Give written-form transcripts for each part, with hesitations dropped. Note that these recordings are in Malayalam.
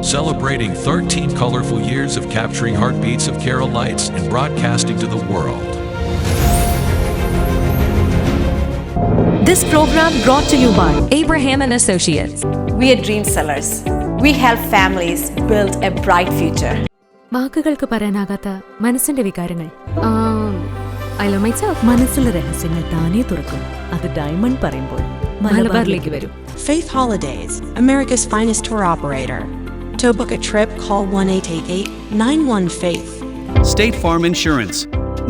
celebrating 13 colorful years of capturing heartbeats of Keralites and broadcasting to the world. This program brought to you by Abraham and Associates. We are dream sellers. We help families build a bright future. വാക്കുകൾക്ക് പറയാനാകാത്ത മനസ്സിന്റെ വികാരങ്ങൾ. I love myself. മനസ്സിലെ രഹസ്യങ്ങൾ താനേ തുറക്കും. അത് ഡയമണ്ട് പറയുമ്പോൾ മലബാറിലേക്ക് വരും. Faith Holidays, America's finest tour operator. To book a trip, call 1-888-91-FAITH. State Farm Insurance,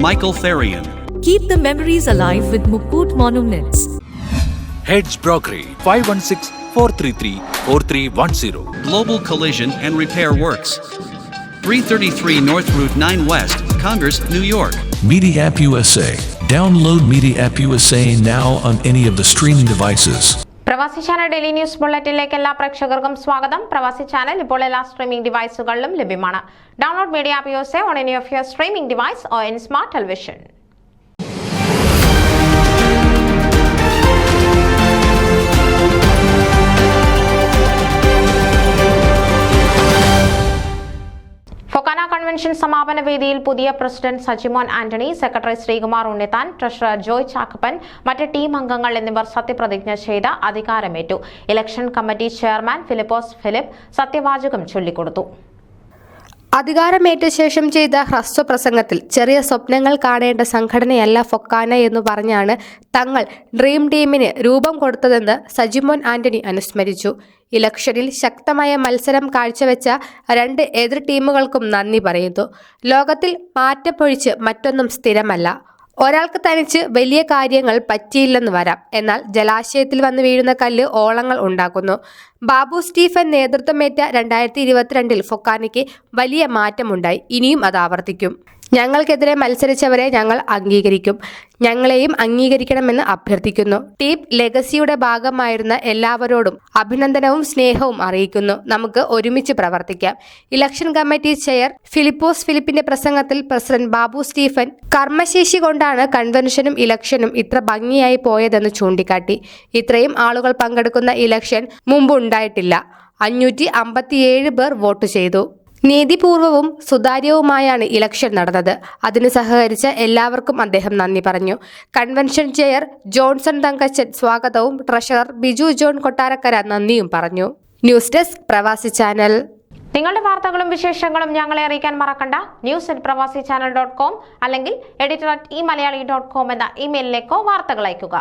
Michael Therian. Keep the memories alive with Mukut Monuments. Heads Brokery 516-433-4310. Global Collision and Repair Works, 333 North Route 9 West, Congress, New York. Media App USA. Download Media App USA now on any of the streaming devices. പ്രവാസി ചാനൽ ഡെയിലി ന്യൂസ് ബുള്ളറ്റിനിലേക്ക് എല്ലാ പ്രേക്ഷകർക്കും സ്വാഗതം. പ്രവാസി ചാനൽ ഇപ്പോൾ എല്ലാ സ്ട്രീമിംഗ് ഡിവൈസുകളിലും ലഭ്യമാണ്. Download media app use on any of your streaming device or in smart television. FOKANA convention സമാപന വേദിയിൽ പുതിയ president Sajimon Antony, secretary Sreekumar Unnithan, treasurer Joy Chackappan, മറ്റ് ടീം അംഗങ്ങൾ എന്നിവർ സത്യപ്രതിജ്ഞ ചെയ്ത് അധികാരമേറ്റു. Election committee chairman Philipose Philip സത്യവാചകം ചൊല്ലിക്കൊടുത്തു. അധികാരമേറ്റ ശേഷം ചെയ്ത ഹ്രസ്വപ്രസംഗത്തിൽ ചെറിയ സ്വപ്നങ്ങൾ കാണേണ്ട സംഘടനയല്ല ഫൊക്കാന എന്നു പറഞ്ഞാണ് തങ്ങൾ ഡ്രീം ടീമിന് രൂപം കൊടുത്തതെന്ന് സജിമോൻ ആന്റണി അനുസ്മരിച്ചു. ഇലക്ഷനിൽ ശക്തമായ മത്സരം കാഴ്ചവെച്ച രണ്ട് എതിർ ടീമുകൾക്കും നന്ദി പറയുന്നു. ലോകത്തിൽ മാറ്റപ്പൊഴിച്ച് മറ്റൊന്നും സ്ഥിരമല്ല. ഒരാൾക്ക് തനിച്ച് വലിയ കാര്യങ്ങൾ പറ്റിയില്ലെന്ന് വരാം, എന്നാൽ ജലാശയത്തിൽ വന്ന് വീഴുന്ന കല്ല് ഓളങ്ങൾ ഉണ്ടാക്കുന്നു. ബാബു സ്റ്റീഫൻ നേതൃത്വമേറ്റ 2022 ഫൊക്കാനയ്ക്ക് വലിയ മാറ്റമുണ്ടായി. ഇനിയും അത് ആവർത്തിക്കും. ഞങ്ങൾക്കെതിരെ മത്സരിച്ചവരെ ഞങ്ങൾ അംഗീകരിക്കും. ഞങ്ങളെയും അംഗീകരിക്കണമെന്ന് അഭ്യർത്ഥിക്കുന്നു. ടീം ലെഗസിയുടെ ഭാഗമായിരുന്ന എല്ലാവരോടും അഭിനന്ദനവും സ്നേഹവും അറിയിക്കുന്നു. നമുക്ക് ഒരുമിച്ച് പ്രവർത്തിക്കാം. ഇലക്ഷൻ കമ്മിറ്റി ചെയർ ഫിലിപ്പോസ് ഫിലിപ്പിന്റെ പ്രസംഗത്തിൽ പ്രസിഡന്റ് ബാബു സ്റ്റീഫൻ കർമ്മശേഷി കൊണ്ടാണ് കൺവെൻഷനും ഇലക്ഷനും ഇത്ര ഭംഗിയായി പോയതെന്ന് ചൂണ്ടിക്കാട്ടി. ഇത്രയും ആളുകൾ പങ്കെടുക്കുന്ന ഇലക്ഷൻ മുമ്പുണ്ടായിട്ടില്ല. 557 പേർ വോട്ട് ചെയ്തു. നീതിപൂർവവും സുതാര്യവുമായാണ് ഇലക്ഷൻ നടന്നത്. അതിന് സഹകരിച്ച എല്ലാവർക്കും അദ്ദേഹം നന്ദി പറഞ്ഞു. കൺവെൻഷൻ ചെയർ ജോൺസൺ തങ്കച്ചൻ സ്വാഗതവും ട്രഷറർ ബിജു ജോൺ കൊട്ടാരക്കര നന്ദിയും പറഞ്ഞു. ന്യൂസ് ഡെസ്ക് പ്രവാസി ചാനൽ. നിങ്ങളുടെ വാർത്തകളും വിശേഷങ്ങളും ഞങ്ങളെ അറിയിക്കാൻ മറക്കണ്ട. news@pravasichannel.com അല്ലെങ്കിൽ editor@eMalayali.com എന്ന ഇമെയിലിലേക്കോ വാർത്തകൾ അയയ്ക്കുക.